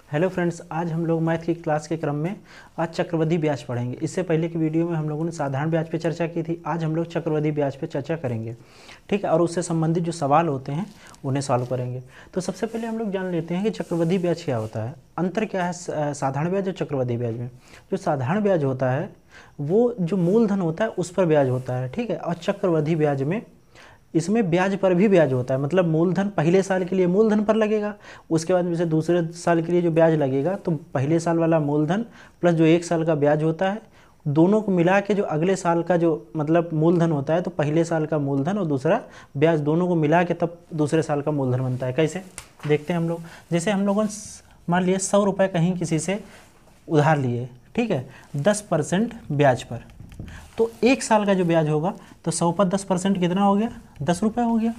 Hello friends, आज हम लोग मैथ की क्लास के क्रम में आज चक्रवृद्धि ब्याज पढ़ेंगे। इससे पहले की वीडियो में हम लोगों ने साधारण ब्याज पे चर्चा की थी। आज हम लोग चक्रवृद्धि ब्याज पे चर्चा करेंगे, ठीक है। और उससे संबंधित जो सवाल होते हैं उन्हें सॉल्व करेंगे। तो सबसे पहले हम लोग जान लेते हैं कि चक्रवृद्धि ब्याज क्या होता है, अंतर क्या है साधारण ब्याज और चक्रवृद्धि ब्याज में। जो साधारण ब्याज होता है वो जो मूलधन होता है उस पर ब्याज होता है, ठीक है। और चक्रवृद्धि ब्याज में इसमें ब्याज पर भी ब्याज होता है, मतलब मूलधन पहले साल के लिए मूलधन पर लगेगा, उसके बाद में से दूसरे साल के लिए जो ब्याज लगेगा तो पहले साल वाला मूलधन प्लस जो एक साल का ब्याज होता है, दोनों को मिला के जो अगले साल का जो मतलब मूलधन होता है, तो पहले साल का मूलधन और दूसरा ब्याज दोनों को मिला के तब दूसरे साल का मूलधन बनता है। कैसे देखते हैं हम लोग। जैसे हम लोगों ने मान लिया 100 रुपये कहीं किसी से उधार लिए, ठीक है, 10% ब्याज पर, तो एक साल का जो ब्याज होगा तो 100 पर 10% कितना हो गया, 10 रुपये हो गया।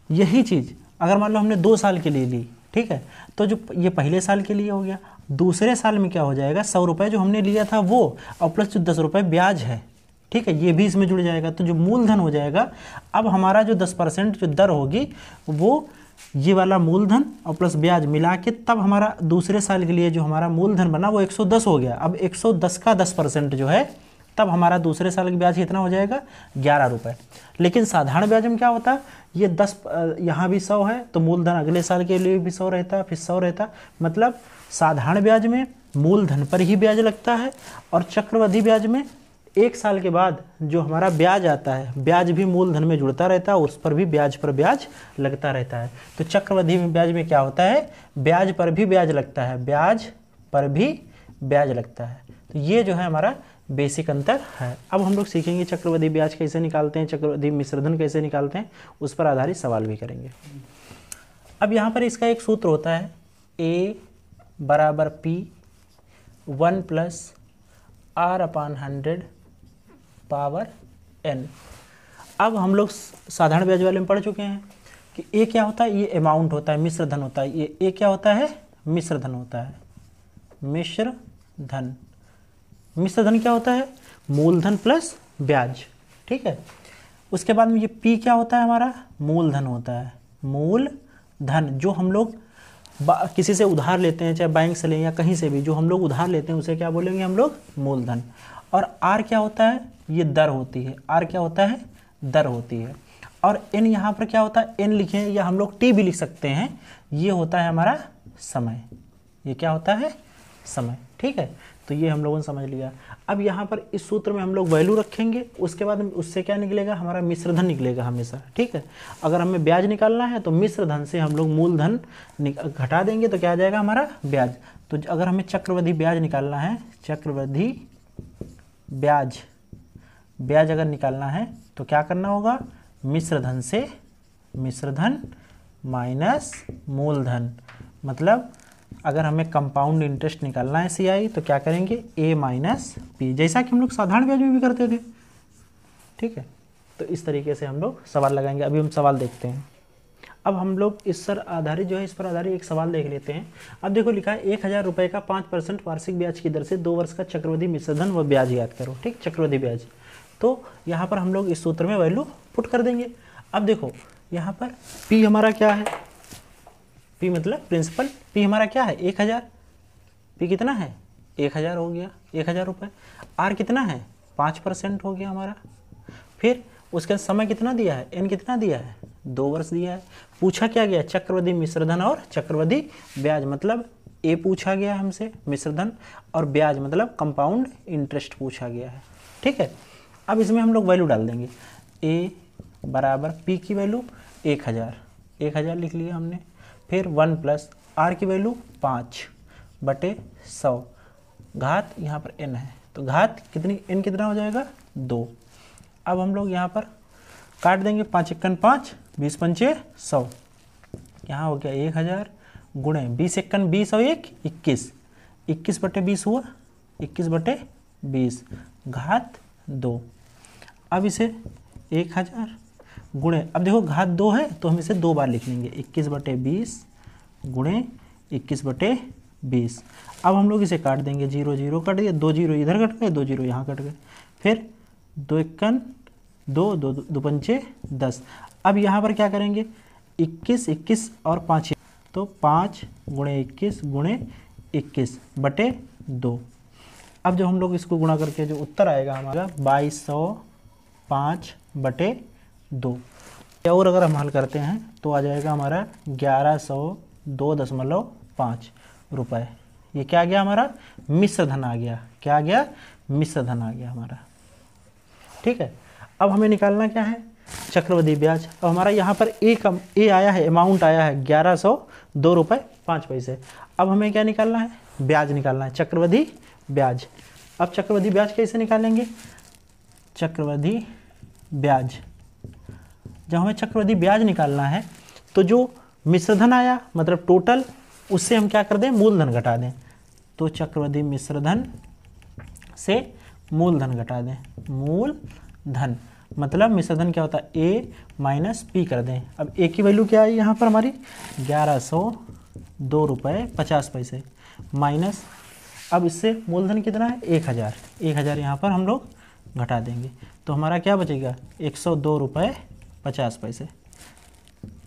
यही चीज़ अगर मान लो हमने 2 साल के लिए ली, ठीक है, तो जो ये पहले साल के लिए हो गया, दूसरे साल में क्या हो जाएगा, 100 रुपये जो हमने लिया था वो और प्लस जो 10 रुपये ब्याज है, ठीक है, ये भी इसमें जुड़ जाएगा। तो जो मूलधन हो जाएगा, अब हमारा जो 10% जो दर होगी वो ये वाला मूलधन और प्लस ब्याज मिला के तब हमारा दूसरे साल के लिए जो हमारा मूलधन बना वो 110 हो गया। अब 110 का 10% जो है तब हमारा दूसरे साल का ब्याज कितना हो जाएगा, 11 रुपये। लेकिन साधारण ब्याज में क्या होता है, ये 10 यहाँ भी 100 है तो मूलधन अगले साल के लिए भी 100 रहता, फिर 100 रहता। मतलब साधारण ब्याज में मूलधन पर ही ब्याज लगता है और चक्रवृद्धि ब्याज में एक साल के बाद जो हमारा ब्याज आता है, ब्याज भी मूलधन में जुड़ता रहता है, उस पर भी ब्याज पर ब्याज लगता रहता है। तो चक्रवृद्धि ब्याज में क्या होता है, ब्याज पर भी ब्याज लगता है, ब्याज पर भी ब्याज लगता है। तो ये जो है हमारा बेसिक अंतर है। अब हम लोग सीखेंगे चक्रवृद्धि ब्याज कैसे निकालते हैं, चक्रवृद्धि मिश्रधन कैसे निकालते हैं, उस पर आधारित सवाल भी करेंगे। अब यहाँ पर इसका एक सूत्र होता है, A बराबर P 1 + R/100 पावर n। अब हम लोग साधारण ब्याज वाले में पढ़ चुके हैं कि A क्या होता है, ये अमाउंट होता है, मिश्रधन होता है। ये A क्या होता है, मिश्रधन होता है, मिश्रधन। मिश्रधन क्या होता है, मूलधन प्लस ब्याज, ठीक है। उसके बाद में ये P क्या होता है, हमारा मूलधन होता है, मूलधन। जो हम लोग किसी से उधार लेते हैं, चाहे बैंक से लें या कहीं से भी, जो हम लोग उधार लेते हैं उसे क्या बोलेंगे हम लोग, मूलधन। और R क्या होता है, ये दर होती है, R क्या होता है, दर होती है। और N यहाँ पर क्या होता है, N लिखें या हम लोग T भी लिख सकते हैं, ये होता है हमारा समय। ये क्या होता है, समय, ठीक है। तो ये हम लोगों ने समझ लिया। अब यहाँ पर इस सूत्र में हम लोग वैल्यू रखेंगे, उसके बाद उससे क्या निकलेगा, हमारा मिश्रधन निकलेगा हमेशा, ठीक है। अगर हमें ब्याज निकालना है तो मिश्रधन से हम लोग मूलधन घटा देंगे तो क्या आ जाएगा, हमारा ब्याज। तो अगर हमें चक्रवृद्धि ब्याज निकालना है, चक्रवृद्धि ब्याज अगर निकालना है तो क्या करना होगा, मिश्रधन से मिश्रधन माइनस मूलधन। मतलब अगर हमें कंपाउंड इंटरेस्ट निकालना है CI तो क्या करेंगे, A - P, जैसा कि हम लोग साधारण ब्याज में भी करते थे, ठीक है। तो इस तरीके से हम लोग सवाल लगाएंगे। अभी हम सवाल देखते हैं। अब हम लोग इस पर आधारित जो है, इस पर आधारित एक सवाल देख लेते हैं। अब देखो लिखा है 1000 रुपये का 5% वार्षिक ब्याज की दर से 2 वर्ष का चक्रवृद्धि मिश्रधन व ब्याज याद करो, ठीक, चक्रवृद्धि ब्याज। तो यहाँ पर हम लोग इस सूत्र में वैल्यू पुट कर देंगे। अब देखो यहाँ पर P हमारा क्या है, P मतलब प्रिंसिपल, P हमारा क्या है, 1000। P कितना है, 1000 हो गया, 1000 रुपये। R कितना है, 5% हो गया हमारा। फिर उसका समय कितना दिया है, N कितना दिया है, 2 वर्ष दिया है। पूछा क्या गया, चक्रवृद्धि मिश्रधन और चक्रवृद्धि ब्याज। मतलब A पूछा गया हमसे मिश्रधन, और ब्याज मतलब कंपाउंड इंटरेस्ट पूछा गया है, ठीक है। अब इसमें हम लोग वैल्यू डाल देंगे। A बराबर P की वैल्यू 1000 लिख लिया हमने। फिर 1 + R की वैल्यू 5/100, घात यहाँ पर n है तो घात कितनी, n कितना हो जाएगा, 2। अब हम लोग यहाँ पर काट देंगे, 5 × 1 = 5, 20 × 5 = 100। यहाँ हो गया 1000 गुणे 20 × 1 = 20 और 1 = 21, 21/20 हुआ, 21/20 घात 2। अब इसे 1000 गुणे, अब देखो घात 2 है तो हम इसे 2 बार लिख लेंगे, 21/20 गुणे 21/20। अब हम लोग इसे काट देंगे, 0 0 कट दिया, 2 0 इधर कट गए, 2 0 यहाँ कट गए। फिर 2 × 1 = 2, 2 × 5 = 10। अब यहाँ पर क्या करेंगे, 21 21 और 5, तो 5 गुणे 21 गुणे 21 बटे 2। अब जब हम लोग इसको गुणा करके जो उत्तर आएगा हमारा 2205 बटे 2। और अगर हम हल करते हैं तो आ जाएगा हमारा 1102.5 रुपये। ये क्या आ गया हमारा? मिश्र धन आ गया। क्या आ गया? मिश्र धन आ गया हमारा। ठीक है, अब हमें निकालना क्या है? चक्रवृद्धि ब्याज। अब हमारा यहाँ पर ए आया है, अमाउंट आया है 1102.05। अब हमें क्या निकालना है? ब्याज निकालना है, चक्रवृद्धि ब्याज। अब चक्रवृद्धि ब्याज कैसे निकालेंगे? चक्रवृद्धि ब्याज, जब हमें चक्रवृद्धि ब्याज निकालना है तो जो मिश्रधन आया मतलब टोटल, उससे हम क्या कर दें? मूलधन घटा दें। तो चक्रवृद्धि मिश्रधन से मूलधन घटा दें। मूलधन मतलब मिश्रधन क्या होता है? ए माइनस पी कर दें। अब ए की वैल्यू क्या है यहाँ पर हमारी? 1102.50 माइनस, अब इससे मूलधन कितना है? 1000। 1000 यहाँ पर हम लोग घटा देंगे तो हमारा क्या बचेगा? 102.50।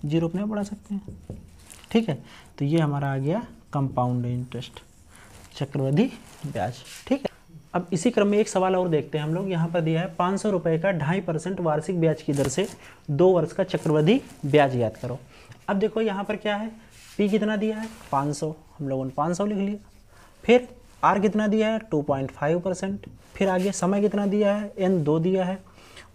जीरो अपने बढ़ा सकते हैं। ठीक है, तो ये हमारा आ गया कंपाउंड इंटरेस्ट, चक्रवृद्धि ब्याज। ठीक है, अब इसी क्रम में एक सवाल और देखते हैं हम लोग। यहाँ पर दिया है 500 रुपये का 2.5% वार्षिक ब्याज की दर से 2 वर्ष का चक्रवृद्धि ब्याज याद करो। अब देखो यहाँ पर क्या है? पी कितना दिया है? 500, हम लोगों ने 500 लिख लिया। फिर आर कितना दिया है? 2.5%। फिर आगे समय कितना दिया है? n 2 दिया है।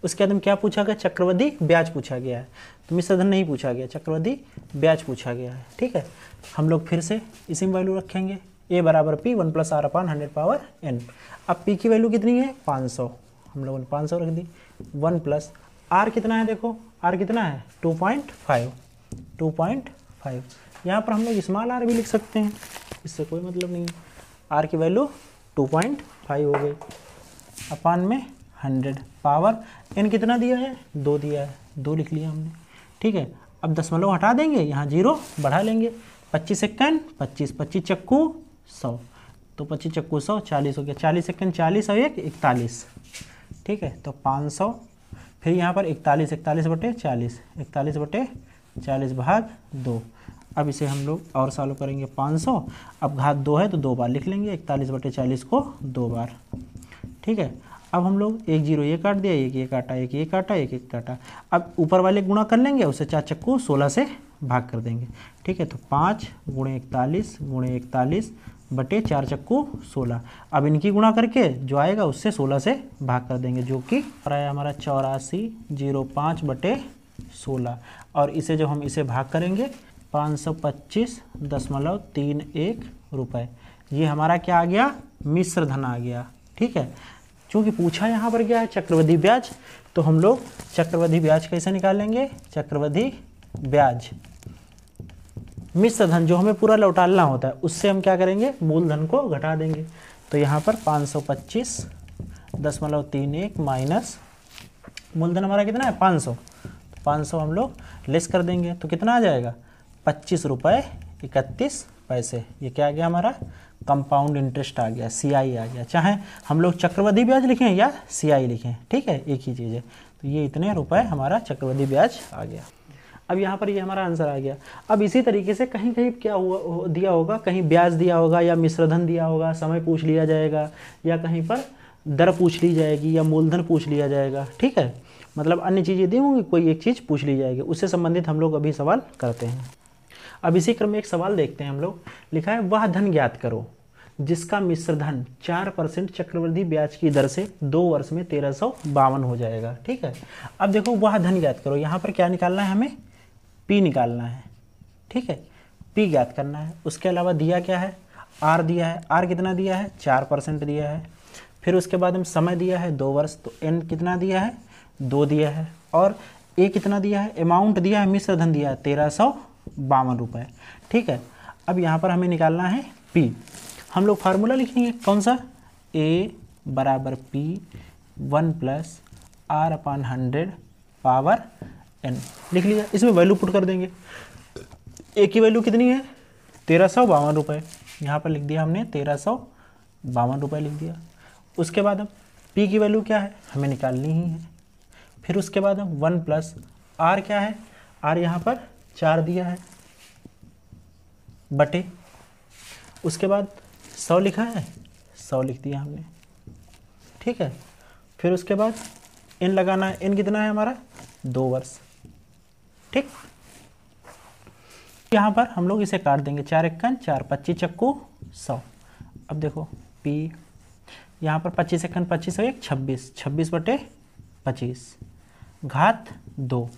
उसके बाद हम क्या पूछा गया? चक्रवृद्धि ब्याज पूछा गया है। तो मिश्रधन नहीं पूछा गया, चक्रवृद्धि ब्याज पूछा गया है। ठीक है, हम लोग फिर से इसी में वैल्यू रखेंगे। a बराबर p 1 + r/100n। अब p की वैल्यू कितनी है? 500, हम लोगों ने 500 रख दी। 1 + r कितना है? देखो r कितना है? 2.5। 2.5 यहाँ पर हम लोग स्मॉल r भी लिख सकते हैं, इससे कोई मतलब नहीं है। r की वैल्यू 2.5 हो गई अपान में 100। पावर n कितना दिया है? 2 दिया है, 2 लिख लिया हमने। ठीक है, अब दशमलव हटा देंगे, यहाँ 0 बढ़ा लेंगे। 25 सेकंड 25, 25 चक्कू 100, तो 25 चक्कू 100, 40 हो गया। 40 सेकंड 40 और 1 41। ठीक है, तो 500। फिर यहाँ पर 41, 41/40, 41/40 भाग 2। अब इसे हम लोग और सॉल्व करेंगे। 500, अब घात 2 है तो 2 बार लिख लेंगे, 41/40 को 2 बार। ठीक है, अब हम लोग 1 0 ये काट दिया, 1 ये काटा, 1 ये काटा, 1 1 काटा। अब ऊपर वाले गुणा कर लेंगे, उससे 4 चक्कू 16 से भाग कर देंगे। ठीक है, तो 5 गुणे 41 गुणे 41 बटे 4 चक्कू 16। अब इनकी गुणा करके जो आएगा उससे 16 से भाग कर देंगे, जो कि आया हमारा 8405/16। और इसे जब हम इसे भाग करेंगे 525.31 रुपये। ये हमारा क्या आ गया? मिश्र धन आ गया। ठीक है, क्योंकि पूछा यहाँ पर क्या है? चक्रवृद्धि ब्याज। तो हम लोग चक्रवृद्धि ब्याज कैसे निकालेंगे? चक्रवृद्धि ब्याज मिश्र धन जो हमें पूरा लौटाना होता है, उससे हम क्या करेंगे? मूलधन को घटा देंगे। तो यहाँ पर 525.31 माइनस मूलधन हमारा कितना है? 500। 500 हम लोग लेस कर देंगे तो कितना आ जाएगा? 25.31। ये क्या आ गया हमारा? कंपाउंड इंटरेस्ट आ गया, CI आ गया। चाहे हम लोग चक्रवृद्धि ब्याज लिखें या CI लिखें, ठीक है, एक ही चीज़ है। तो ये इतने रुपए हमारा चक्रवृद्धि ब्याज आ गया। अब यहाँ पर ये हमारा आंसर आ गया। अब इसी तरीके से कहीं कहीं क्या हुआ दिया होगा, कहीं ब्याज दिया होगा या मिश्रधन दिया होगा, समय पूछ लिया जाएगा, या कहीं पर दर पूछ ली जाएगी या मूलधन पूछ लिया जाएगा। ठीक है, मतलब अन्य चीज़ें दी होंगी, कोई एक चीज़ पूछ ली जाएगी, उससे संबंधित हम लोग अभी सवाल करते हैं। अब इसी क्रम में एक सवाल देखते हैं हम लोग। लिखा है वह धन ज्ञात करो जिसका मिश्रधन 4% चक्रवृद्धि ब्याज की दर से 2 वर्ष में 1352 हो जाएगा। ठीक है, अब देखो वह धन ज्ञात करो, यहाँ पर क्या निकालना है? हमें P निकालना है। ठीक है, P ज्ञात करना है। उसके अलावा दिया क्या है? R दिया है। R कितना दिया है? 4% दिया है। फिर उसके बाद हम समय दिया है 2 वर्ष, तो N कितना दिया है? 2 दिया है। और A कितना दिया है? अमाउंट दिया है, मिश्रधन दिया है 1352 रुपये। ठीक है, अब यहाँ पर हमें निकालना है P। हम लोग फार्मूला लिखेंगे, कौन सा? A बराबर P 1 + R/100 पावर n लिख लिया। इसमें वैल्यू पुट कर देंगे। A की वैल्यू कितनी है? 1352 रुपये। यहाँ पर लिख दिया हमने 1352 रुपये लिख दिया। उसके बाद हम P की वैल्यू क्या है? हमें निकालनी ही है। फिर उसके बाद हम 1 + R क्या है? R यहाँ पर 4 दिया है। बटे, उसके बाद 100 लिखा है, 100 लिख दिया हमने, ठीक है। फिर उसके बाद n लगाना है, n कितना है हमारा 2 वर्ष, ठीक। यहाँ पर हम लोग इसे काट देंगे, 4 एकन 4, 25 चक्कू 100। अब देखो p, यहाँ पर 25 एकन 25 और 1 26, 26 बटे 25 घात 2।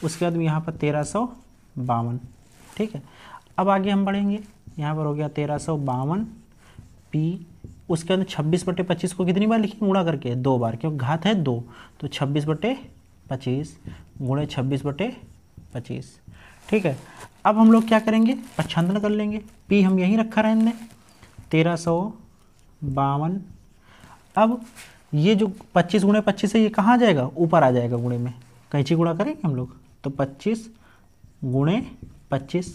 उसके बाद यहाँ पर 1352, ठीक है। अब आगे हम बढ़ेंगे, यहाँ पर हो गया 1352 p, उसके अंदर 26 बटे 25 को कितनी बार लिखेंगे, गुणा करके 2 बार, क्योंकि घात है 2, तो 26 बटे 25 गुणे 26 बटे 25, ठीक है। अब हम लोग क्या करेंगे, पक्षांतर कर लेंगे, p हम यहीं रखा रहने 1352। अब ये जो 25 गुणे 25 है ये कहाँ जाएगा, ऊपर आ जाएगा गुणे में, कैंची गुणा करेंगे हम लोग, तो 25 गुणे 25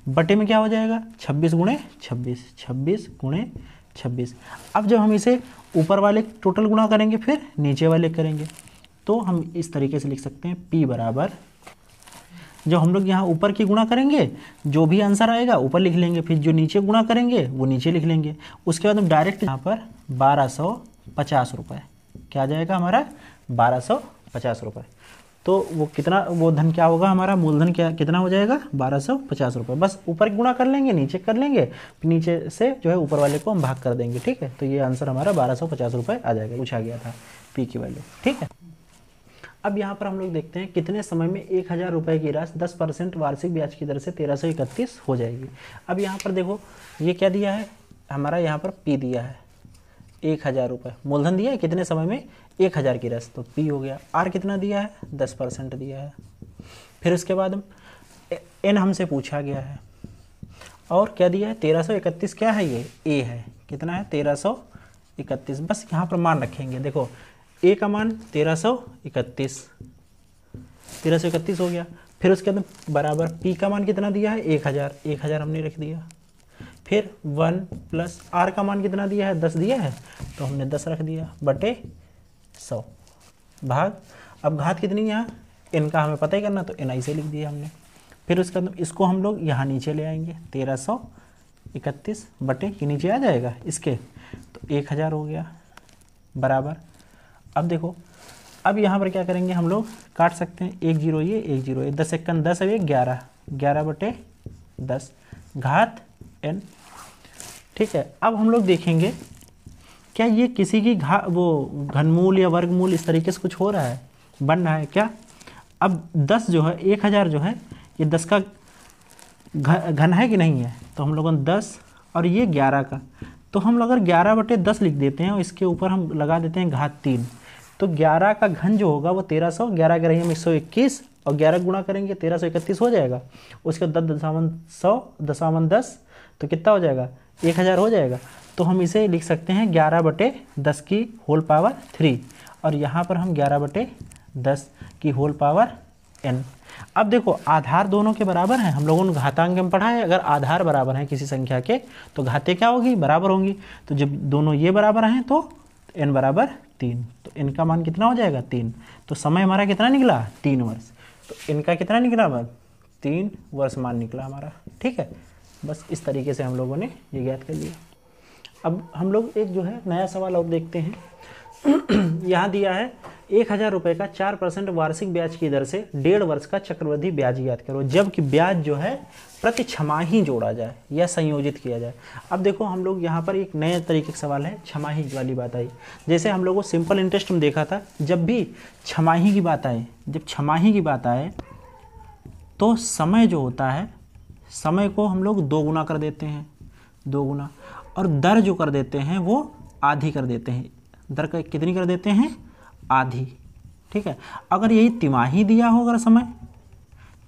बटे में क्या हो जाएगा 26 गुणे 26, 26 गुणे 26। अब जब हम इसे ऊपर वाले टोटल गुणा करेंगे फिर नीचे वाले करेंगे, तो हम इस तरीके से लिख सकते हैं p बराबर, जब हम लोग यहाँ ऊपर की गुणा करेंगे जो भी आंसर आएगा ऊपर लिख लेंगे, फिर जो नीचे गुणा करेंगे वो नीचे लिख लेंगे। उसके बाद हम डायरेक्ट यहाँ पर 1250 रुपये, क्या आ जाएगा हमारा 1250 रुपये। तो वो कितना, वो धन क्या होगा हमारा, मूलधन क्या कितना हो जाएगा 1250 रुपये। बस ऊपर गुणा कर लेंगे, नीचे कर लेंगे, फिर नीचे से जो है ऊपर वाले को हम भाग कर देंगे, ठीक है। तो ये आंसर हमारा 1250 रुपये आ जाएगा, पूछा गया था p की वैल्यू, ठीक है। अब यहाँ पर हम लोग देखते हैं कितने समय में 1000 रुपये की राशि 10% वार्षिक ब्याज की दर से 1331 हो जाएगी। अब यहाँ पर देखो ये क्या दिया है हमारा, यहाँ पर p दिया है 1000 रुपये, मूलधन दिया है कितने समय में 1000 की राशि, तो p हो गया। r कितना दिया है 10% दिया है। फिर उसके बाद हम n हमसे पूछा गया है, और क्या दिया है 1331, क्या है ये a है, कितना है 1331। बस यहाँ पर मान रखेंगे, देखो a का मान 1331 हो गया। फिर उसके बाद बराबर p का मान कितना दिया है 1000 हमने रख दिया। फिर 1 प्लस r का मान कितना दिया है 10 दिया है, तो हमने 10 रख दिया बटे 100 भाग, अब घात कितनी यहाँ n का हमें पता ही करना, तो n ऐसे लिख दिया हमने। फिर उसके बाद इसको हम लोग यहाँ नीचे ले आएंगे, 1331 बटे के नीचे आ जाएगा इसके, तो 1000 हो गया बराबर। अब देखो अब यहाँ पर क्या करेंगे हम लोग, काट सकते हैं, 1 0 ये 1 0 ये, 10 एकन 10 है 11 बटे 10 घात n, ठीक है। अब हम लोग देखेंगे क्या ये किसी की वो घनमूल या वर्गमूल इस तरीके से कुछ हो रहा है, बन रहा है क्या। अब 10 जो है 1000 जो है ये 10 का घन है कि नहीं है, तो हम लोगों ने 10 और ये 11 का, तो हम लोग अगर 11 बटे 10 लिख देते हैं और इसके ऊपर हम लगा देते हैं घात 3, तो 11 का घन जो होगा वो 1300, 11 के रही हम 121 और 11 गुणा करेंगे 1331 हो जाएगा। उसके 10 तो कितना हो जाएगा 1000 हो जाएगा। तो हम इसे लिख सकते हैं 11 बटे 10 की होल पावर 3, और यहाँ पर हम 11 बटे 10 की होल पावर n। अब देखो आधार दोनों के बराबर हैं, हम लोगों ने घातांक में पढ़ा है, अगर आधार बराबर हैं किसी संख्या के तो घातें क्या होगी बराबर होंगी। तो जब दोनों ये बराबर हैं तो n बराबर 3, तो n का मान कितना हो जाएगा 3। तो समय हमारा कितना निकला 3 वर्ष, तो n का कितना निकला 3 वर्ष मान निकला हमारा, ठीक है। बस इस तरीके से हम लोगों ने ये ज्ञात कर लिया। अब हम लोग एक जो है नया सवाल और देखते हैं। यहाँ दिया है 1000 रुपये का 4% वार्षिक ब्याज की दर से 1.5 वर्ष का चक्रवृद्धि ब्याज ज्ञात करो, जबकि ब्याज जो है प्रति छमाही जोड़ा जाए या संयोजित किया जाए। अब देखो हम लोग यहाँ पर एक नए तरीके का सवाल है, छमाही वाली बात आई। जैसे हम लोगों को सिंपल इंटरेस्ट में देखा था, जब भी छमाही की बात आए, जब छमाही की बात आए तो समय जो होता है, समय को हम लोग 2 गुना कर देते हैं, 2 गुना, और दर जो कर देते हैं वो आधी कर देते हैं। दर का कितनी कर देते हैं आधी, ठीक है। अगर यही तिमाही दिया हो, अगर समय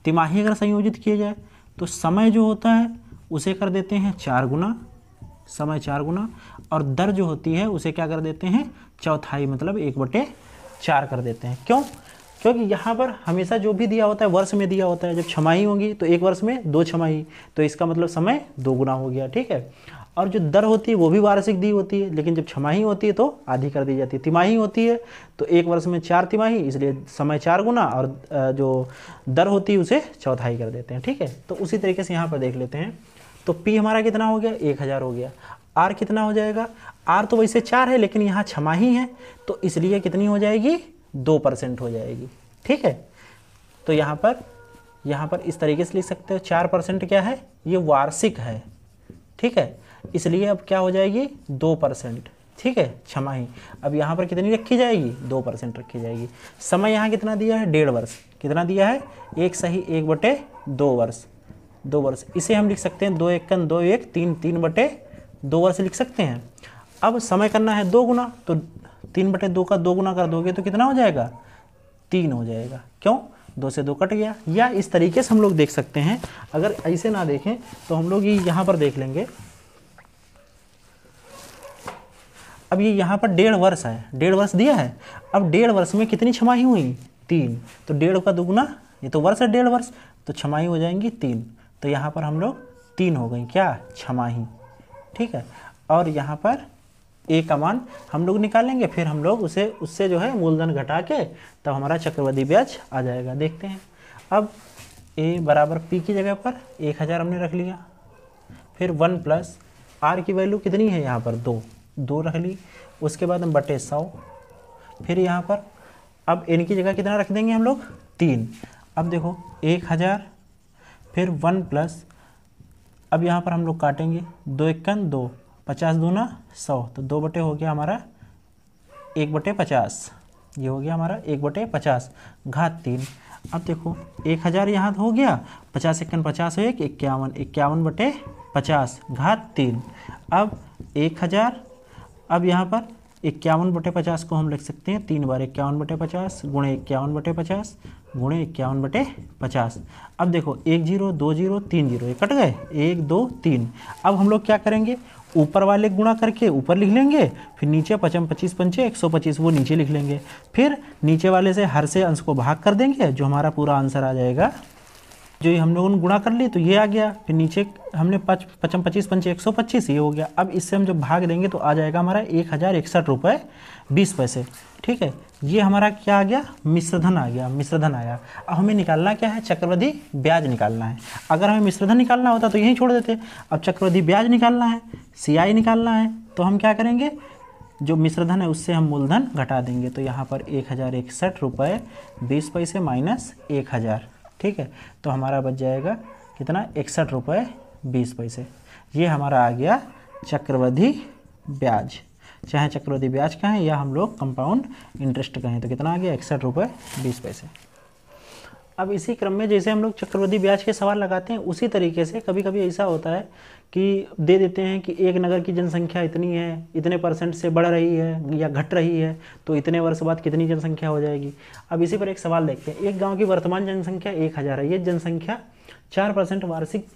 तिमाही अगर संयोजित किया जाए तो समय जो होता है उसे कर देते हैं 4 गुना, समय 4 गुना, और दर जो होती है उसे क्या कर देते हैं चौथाई, मतलब 1/4 कर देते हैं। क्यों? क्योंकि यहाँ पर हमेशा जो भी दिया होता है वर्ष में दिया होता है। जब छमाही होगी तो 1 वर्ष में 2 छमाही, तो इसका मतलब समय 2 गुना हो गया, ठीक है। और जो दर होती है वो भी वार्षिक दी होती है, लेकिन जब छमाही होती है तो आधी कर दी जाती है। तिमाही होती है तो 1 वर्ष में 4 तिमाही, इसलिए समय 4 गुना, और जो दर होती है उसे चौथाई कर देते हैं, ठीक है। तो उसी तरीके से यहाँ पर देख लेते हैं। तो P हमारा कितना हो गया, 1000 हो गया। R कितना हो जाएगा, R तो वैसे 4 है लेकिन यहाँ छमाही है तो इसलिए कितनी हो जाएगी, 2% हो जाएगी। ठीक है, तो यहाँ पर इस तरीके से लिख सकते हो, 4% क्या है, ये वार्षिक है। ठीक है, इसलिए अब क्या हो जाएगी, 2%। ठीक है, छमाही। अब यहाँ पर कितनी रखी जाएगी, 2% रखी जाएगी। समय यहाँ कितना दिया है, 1.5 वर्ष। कितना दिया है, 1 सही 1/2 वर्ष, 2 वर्ष। इसे हम लिख सकते हैं 2 एकन 2 1 3 3/2 वर्ष लिख सकते हैं। अब समय करना है 2 गुना, तो 3/2 का 2 गुना कर दोगे तो कितना हो जाएगा, 3 हो जाएगा। क्यों, 2 से 2 कट गया। या इस तरीके से हम लोग देख सकते हैं। अगर ऐसे ना देखें तो हम लोग ये यहाँ पर देख लेंगे। अब ये यहाँ पर 1.5 वर्ष है, 1.5 वर्ष दिया है। अब 1.5 वर्ष में कितनी छमाही हुई, 3। तो 1.5 का दुगुना, ये तो वर्ष है 1.5 वर्ष, तो छमाही हो जाएंगी 3। तो यहाँ पर हम लोग 3 हो गई क्या, छमाही। ठीक है, और यहाँ पर ए का मान हम लोग निकालेंगे, फिर हम लोग उससे जो है मूलधन घटा के तब हमारा चक्रवृद्धि ब्याज आ जाएगा। देखते हैं। अब ए बराबर पी की जगह पर 1000 हमने रख लिया, फिर 1 प्लस आर की वैल्यू कितनी है यहाँ पर, 2 रख ली। उसके बाद हम बटे 100, फिर यहाँ पर अब एन की जगह कितना रख देंगे हम लोग, 3। अब देखो 1000 फिर 1 प्लस, अब यहाँ पर हम लोग काटेंगे 2 एकन 2, 50 दूना 100, तो 2 बटे हो गया हमारा 1/50। ये हो गया हमारा 1/50 घात 3। अब देखो 1000 यहाँ हो गया, 50 एकन 50 हो 1 51, 51/50 घात 3। अब 1000, अब यहाँ पर 51/50 को हम लिख सकते हैं 3 बार 51/50 गुणे 51/50 गुणे 51/50। अब देखो 1 0 2 0 3 0, ये कट गए, 1 2 3। अब हम लोग क्या करेंगे, ऊपर वाले गुणा करके ऊपर लिख लेंगे, फिर नीचे 55 25 पंचे 125 वो नीचे लिख लेंगे, फिर नीचे वाले से हर से अंश को भाग कर देंगे, जो हमारा पूरा आंसर आ जाएगा। जो ये हम लोगों ने गुणा कर ली तो ये आ गया, फिर नीचे हमने 55 25 पंचे 125 ये हो गया। अब इससे हम जब भाग देंगे तो आ जाएगा हमारा 1061 रुपये 20 पैसे। ठीक है, ये हमारा क्या आ गया, मिश्रधन आ गया, मिश्रधन आया। अब हमें निकालना क्या है, चक्रवृद्धि ब्याज निकालना है। अगर हमें मिश्रधन निकालना होता तो यहीं छोड़ देते। अब चक्रवृद्धि ब्याज निकालना है, CI निकालना है, तो हम क्या करेंगे, जो मिश्रधन है उससे हम मूलधन घटा देंगे। तो यहाँ पर 1061 रुपये 20 पैसे माइनस 1000। ठीक है, तो हमारा बच जाएगा कितना, 61 रुपये 20 पैसे। ये हमारा आ गया चक्रवृद्धि ब्याज, चाहे चक्रवृद्धि ब्याज कहें या हम लोग कंपाउंड इंटरेस्ट कहें, तो कितना आ गया, 61 रुपये 20 पैसे। अब इसी क्रम में जैसे हम लोग चक्रवृद्धि ब्याज के सवाल लगाते हैं, उसी तरीके से कभी कभी ऐसा होता है कि दे देते हैं कि एक नगर की जनसंख्या इतनी है, इतने % से बढ़ रही है या घट रही है, तो इतने वर्ष बाद कितनी जनसंख्या हो जाएगी। अब इसी पर एक सवाल देखते हैं। एक गांव की वर्तमान जनसंख्या 1000 है, ये जनसंख्या 4% वार्षिक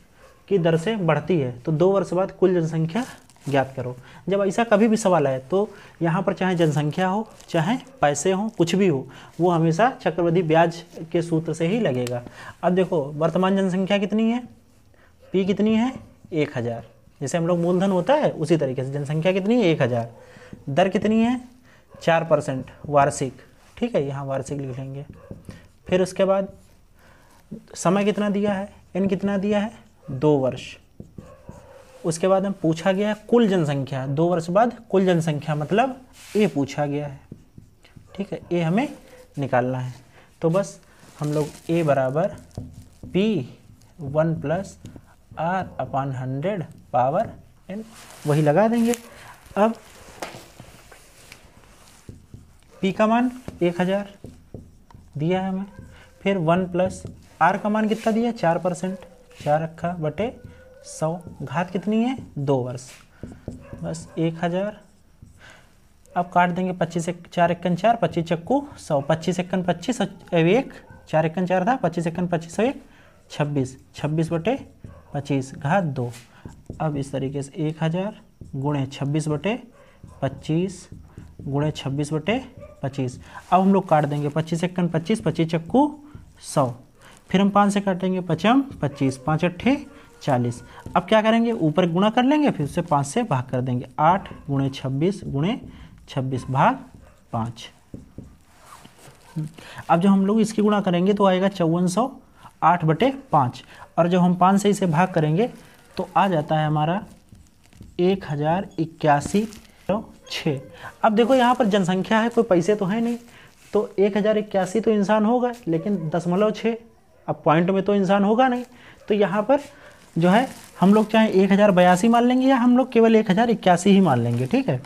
की दर से बढ़ती है, तो 2 वर्ष बाद कुल जनसंख्या ज्ञात करो। जब ऐसा कभी भी सवाल आए तो यहाँ पर चाहे जनसंख्या हो चाहे पैसे हो, कुछ भी हो, वो हमेशा चक्रवृद्धि ब्याज के सूत्र से ही लगेगा। अब देखो वर्तमान जनसंख्या कितनी है, P कितनी है, 1000। जैसे हम लोग मूलधन होता है उसी तरीके से जनसंख्या कितनी है, 1000। दर कितनी है, 4% वार्षिक। ठीक है, यहाँ वार्षिक लिख लेंगे। फिर उसके बाद समय कितना दिया है, N कितना दिया है, 2 वर्ष। उसके बाद में पूछा गया है कुल जनसंख्या, 2 वर्ष बाद कुल जनसंख्या मतलब ए पूछा गया है। ठीक है, ए हमें निकालना है। तो बस हम लोग ए बराबर P1 plus R/100 power N वही लगा देंगे। अब P का मान 1000 दिया है हमें, फिर 1 प्लस R का मान कितना दिया, 4%, 4 रखा बटे 100 घात कितनी है, 2 वर्ष। बस 1000। अब काट देंगे 25 4 एकन 4 25 चक्कू 100, 25 एकन 25 1 4 एकन 4 था, 25 एकन 25 1 26, 26/25 घात 2। अब इस तरीके से 1000 गुणे 26/25 गुणे 26/25। अब हम लोग काट देंगे 25 एकन 25 25 चक्कू 100, फिर हम 5 से काटेंगे 5 25 5 8 40। अब क्या करेंगे, ऊपर गुणा कर लेंगे, फिर उससे 5 से भाग कर देंगे, 8 गुणे 26 भाग 5। अब जब हम लोग इसकी गुणा करेंगे तो आएगा 5400 8/5, और जब हम 5 से इसे भाग करेंगे तो आ जाता है हमारा 1081.6। अब देखो यहाँ पर जनसंख्या है, कोई पैसे तो है नहीं, तो 1081 तो इंसान होगा, लेकिन 0.6, अब पॉइंट में तो इंसान होगा नहीं। तो यहाँ पर जो है हम लोग चाहे 1082 मान लेंगे या हम लोग केवल 1081 ही मान लेंगे, ठीक है।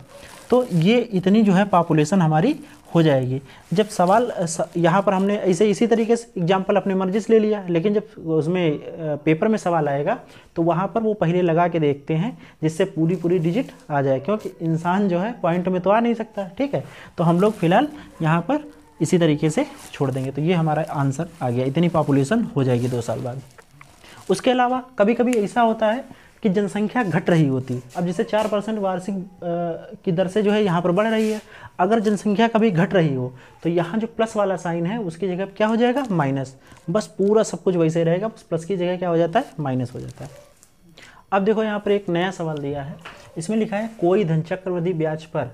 तो ये इतनी जो है पॉपुलेशन हमारी हो जाएगी। जब सवाल यहाँ पर हमने ऐसे इसी तरीके से एग्जाम्पल अपने मर्जी से ले लिया, लेकिन जब उसमें पेपर में सवाल आएगा तो वहाँ पर वो पहले लगा के देखते हैं जिससे पूरी डिजिट आ जाए, क्योंकि इंसान जो है पॉइंट में तो आ नहीं सकता, ठीक है। तो हम लोग फिलहाल यहाँ पर इसी तरीके से छोड़ देंगे। तो ये हमारा आंसर आ गया, इतनी पॉपुलेशन हो जाएगी 2 साल बाद। उसके अलावा कभी कभी ऐसा होता है कि जनसंख्या घट रही होती। अब जैसे 4% वार्षिक की दर से जो है यहाँ पर बढ़ रही है। अगर जनसंख्या कभी घट रही हो तो यहाँ जो प्लस वाला साइन है उसकी जगह क्या हो जाएगा, माइनस। बस पूरा सब कुछ वैसे ही रहेगा, बस प्लस की जगह क्या हो जाता है, माइनस हो जाता है। अब देखो यहाँ पर एक नया सवाल दिया है, इसमें लिखा है कोई धन चक्रवृद्धि ब्याज पर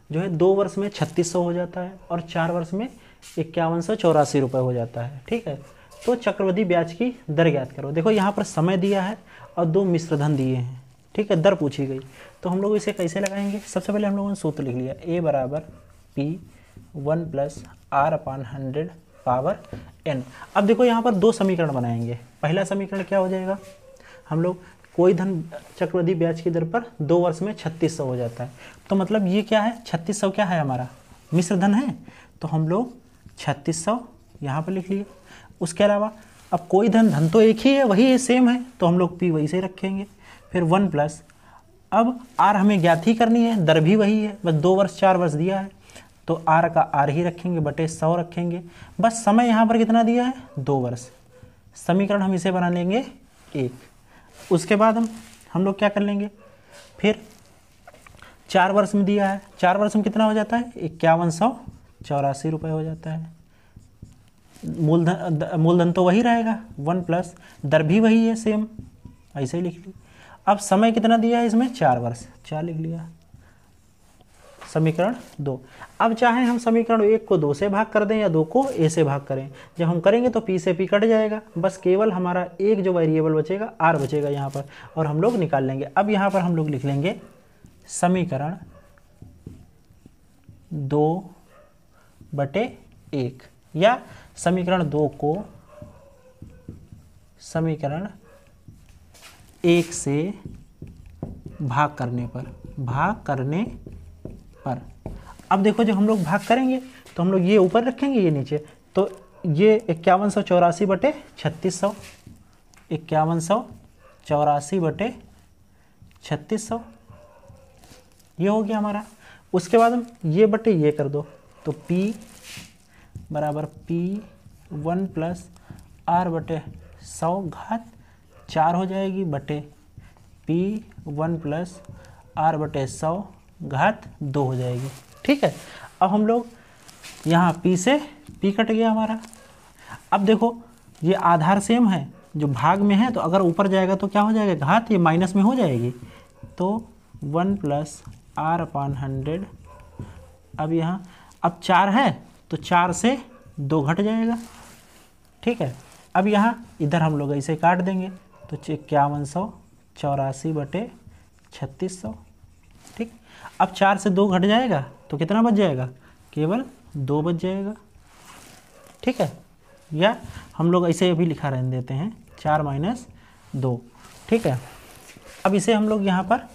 जो है 2 वर्ष में 3600 हो जाता है और 4 वर्ष में 5184 रुपये हो जाता है, ठीक है। तो चक्रवृद्धि ब्याज की दर ज्ञात करो। देखो यहाँ पर समय दिया है और 2 मिश्र धन दिए हैं, ठीक है, दर पूछी गई। तो हम लोग इसे कैसे लगाएंगे, सबसे पहले हम लोगों ने सूत्र लिख लिया, A बराबर P1 + R/100 पावर n। अब देखो यहाँ पर 2 समीकरण बनाएंगे। पहला समीकरण क्या हो जाएगा, हम लोग कोई धन चक्रवृद्धि ब्याज की दर पर 2 वर्ष में 3600 हो जाता है। तो मतलब ये क्या है, 3600 क्या है हमारा, मिश्र धन है, तो हम लोग 3600 यहाँ पर लिख लिए। उसके अलावा अब कोई धन तो एक ही है, वही सेम है, तो हम लोग P वही से रखेंगे। फिर 1 प्लस, अब R हमें ज्ञात ही करनी है, दर भी वही है, बस 2 वर्ष 4 वर्ष दिया है, तो R का R ही रखेंगे, बटे 100 रखेंगे। बस समय यहाँ पर कितना दिया है, 2 वर्ष। समीकरण हम इसे बना लेंगे 1। उसके बाद हम लोग क्या कर लेंगे, फिर 4 वर्ष में दिया है, 4 वर्ष में कितना हो जाता है, 5184 रुपये हो जाता है। मूलधन तो वही रहेगा 1 प्लस, दर भी वही है सेम, ऐसे ही लिख ली। अब समय कितना दिया है इसमें, 4 वर्ष, 4 लिख लिया। समीकरण 2। अब चाहे हम समीकरण 1 को 2 से भाग कर दें या 2 को A से भाग करें। जब हम करेंगे तो P से P कट जाएगा, बस केवल हमारा एक जो वेरिएबल बचेगा R बचेगा यहाँ पर, और हम लोग निकाल लेंगे। अब यहाँ पर हम लोग लिख लेंगे समीकरण 2/1 या समीकरण 2 को समीकरण 1 से भाग करने पर अब देखो जब हम लोग भाग करेंगे तो हम लोग ये ऊपर रखेंगे, ये नीचे, तो ये 5184 बटे 3600, 5184 बटे 3600 ये हो गया हमारा। उसके बाद हम ये बटे ये कर दो, तो P बराबर P1 + R बटे 100 घात 4 हो जाएगी, बटे P1 + R बटे 100 घात 2 हो जाएगी, ठीक है। अब हम लोग यहाँ P से P कट गया हमारा। अब देखो ये आधार सेम है, जो भाग में है, तो अगर ऊपर जाएगा तो क्या हो जाएगा, घात, ये माइनस में हो जाएगी, तो 1 + R/100। अब यहाँ अब 4 है तो 4 से 2 घट जाएगा, ठीक है। अब यहाँ इधर हम लोग ऐसे काट देंगे, तो 5184 बटे 3600, ठीक। अब 4 से 2 घट जाएगा तो कितना बच जाएगा, केवल 2 बच जाएगा, ठीक है। या हम लोग ऐसे भी लिखा रहने देते हैं, 4 - 2, ठीक है। अब इसे हम लोग यहाँ पर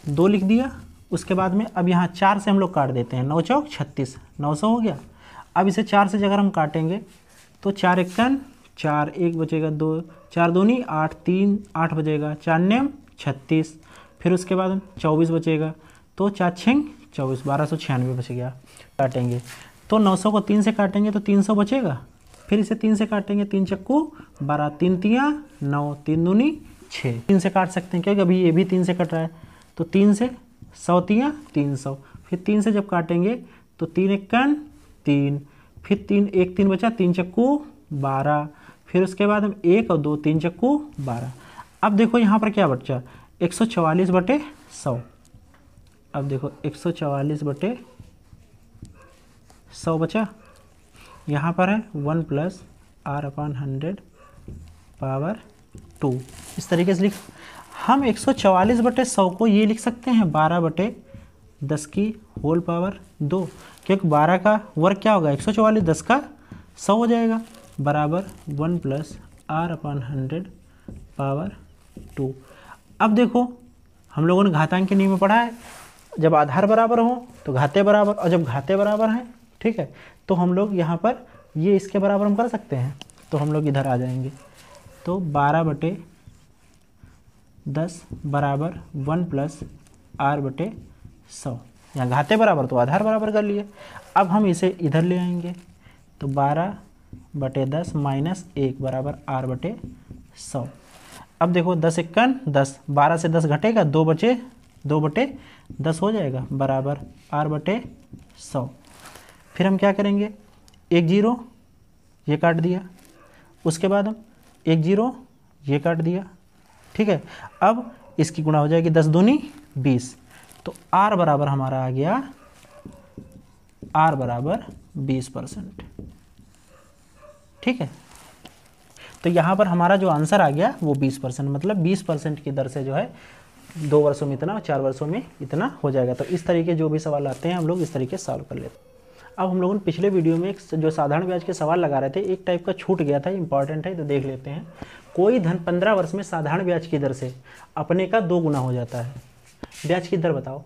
2 लिख दिया। उसके बाद में अब यहाँ 4 से हम लोग काट देते हैं, 9 चौक 36, 900 हो गया। अब इसे 4 से अगर हम काटेंगे तो 4 × 1 = 4, 1 बचेगा 2, 4 × 2 = 8, 3 8 बचेगा, 4 × 9 = 36, फिर उसके बाद 24 बचेगा, तो 4 × 6 = 24, 1296 बच गया। काटेंगे तो 900 को 3 से काटेंगे तो 300 बचेगा, फिर इसे 3 से काटेंगे, 3 चक्कू 12, 3 तियाँ 9, 3 दूनी 6, 3 से काट सकते हैं क्योंकि अभी ये भी 3 से कट रहा है, तो 3 से 100 तियाँ 300, फिर 3 से जब काटेंगे तो 3 × 1 = 3, फिर 3 1 3 बचा, 3 चक्कू 12, फिर उसके बाद हम 1 और 2 3 चक्कू 12। अब देखो यहाँ पर क्या बचा, 144 बटे 100। अब देखो 144 बटे 100 बचा, यहाँ पर है 1 + R/100 पावर 2, इस तरीके से लिख। हम 144/100 को ये लिख सकते हैं 12/10 की होल पावर 2, क्योंकि 12 का वर्ग क्या होगा 144, 10 का 100 हो जाएगा, बराबर 1 + r/100 पावर 2। अब देखो हम लोगों ने घातांक के नियम में पढ़ा है, जब आधार बराबर हो तो घाते बराबर, और जब घाते बराबर हैं, ठीक है, तो हम लोग यहाँ पर ये इसके बराबर हम कर सकते हैं, तो हम लोग इधर आ जाएंगे। तो 12/10 बराबर 1 + r/100, यहाँ घाते बराबर तो आधार बराबर कर लिए। अब हम इसे इधर ले आएंगे, तो 12/10 - 1 बराबर r/100। अब देखो 10 × 1 = 10, 12 से 10 घटेगा, 2/10 हो जाएगा, बराबर r/100। फिर हम क्या करेंगे, 1 0 ये काट दिया, उसके बाद हम 1 0 ये काट दिया, ठीक है। अब इसकी गुणा हो जाएगी 10 दूनी 20, तो r बराबर हमारा आ गया, r बराबर 20%, ठीक है। तो यहाँ पर हमारा जो आंसर आ गया वो 20%, मतलब 20% की दर से जो है 2 वर्षों में इतना, 4 वर्षों में इतना हो जाएगा। तो इस तरीके जो भी सवाल आते हैं हम लोग इस तरीके से सॉल्व कर लेते हैं। अब हम लोगों ने पिछले वीडियो में एक जो साधारण ब्याज के सवाल लगा रहे थे, एक टाइप का छूट गया था, इंपॉर्टेंट है तो देख लेते हैं। कोई धन 15 वर्ष में साधारण ब्याज की दर से अपने का 2 गुना हो जाता है। ब्याज की दर बताओ,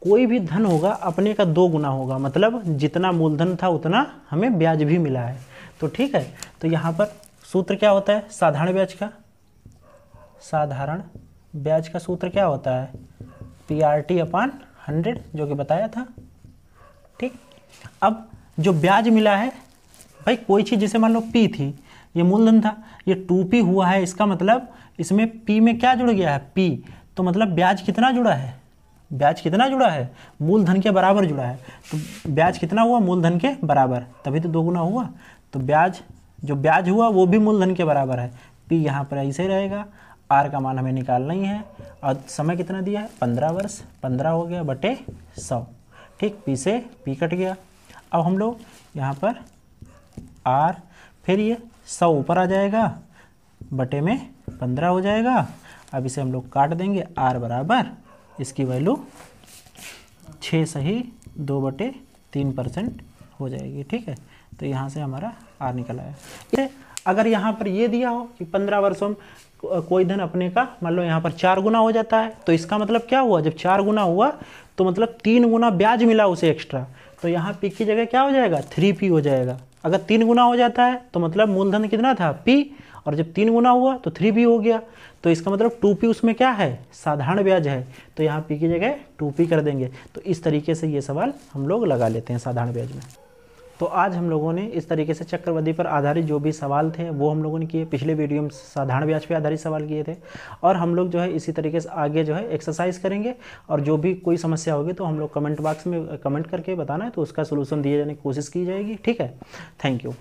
कोई भी धन होगा अपने का 2 गुना होगा, मतलब जितना मूलधन था उतना हमें ब्याज भी मिला है, तो ठीक है। तो यहाँ पर सूत्र क्या होता है साधारण ब्याज का, साधारण ब्याज का सूत्र क्या होता है, PRT/100, जो कि बताया था, ठीक। अब जो ब्याज मिला है भाई, कोई चीज़ जैसे मान लो P थी, ये मूलधन था, ये 2P हुआ है, इसका मतलब इसमें P में क्या जुड़ गया है, P, तो मतलब ब्याज कितना जुड़ा है, ब्याज कितना जुड़ा है, मूलधन के बराबर जुड़ा है। तो ब्याज कितना हुआ, मूलधन के बराबर, तभी तो 2 गुना हुआ। तो ब्याज जो ब्याज हुआ वो भी मूलधन के बराबर है, P यहाँ पर ऐसे ही रहेगा, R का मान हमें निकालना ही है, और समय कितना दिया है 15 वर्ष, 15 हो गया बटे 100, ठीक। P से P कट गया। अब हम लोग यहाँ पर R, फिर ये 100 ऊपर आ जाएगा, बटे में 15 हो जाएगा। अब इसे हम लोग काट देंगे, R बराबर इसकी वैल्यू 6 सही 2/3% हो जाएगी, ठीक है। तो यहाँ से हमारा R निकल आया। अगर यहाँ पर ये दिया हो कि 15 वर्षों में कोई धन अपने का मान लो यहाँ पर 4 गुना हो जाता है, तो इसका मतलब क्या हुआ, जब 4 गुना हुआ तो मतलब 3 गुना ब्याज मिला उसे एक्स्ट्रा, तो यहाँ P की जगह क्या हो जाएगा 3P हो जाएगा। अगर 3 गुना हो जाता है तो मतलब मूलधन कितना था P, और जब 3 गुना हुआ तो 3P हो गया, तो इसका मतलब 2P उसमें क्या है साधारण ब्याज है, तो यहाँ P की जगह 2P कर देंगे। तो इस तरीके से ये सवाल हम लोग लगा लेते हैं साधारण ब्याज में। तो आज हम लोगों ने इस तरीके से चक्रवृद्धि पर आधारित जो भी सवाल थे वो हम लोगों ने किए। पिछले वीडियो में साधारण ब्याज पे आधारित सवाल किए थे, और हम लोग जो है इसी तरीके से आगे जो है एक्सरसाइज करेंगे, और जो भी कोई समस्या होगी तो हम लोग कमेंट बॉक्स में कमेंट करके बताना है, तो उसका सोल्यूशन दिए जाने की कोशिश की जाएगी, ठीक है। Thank you.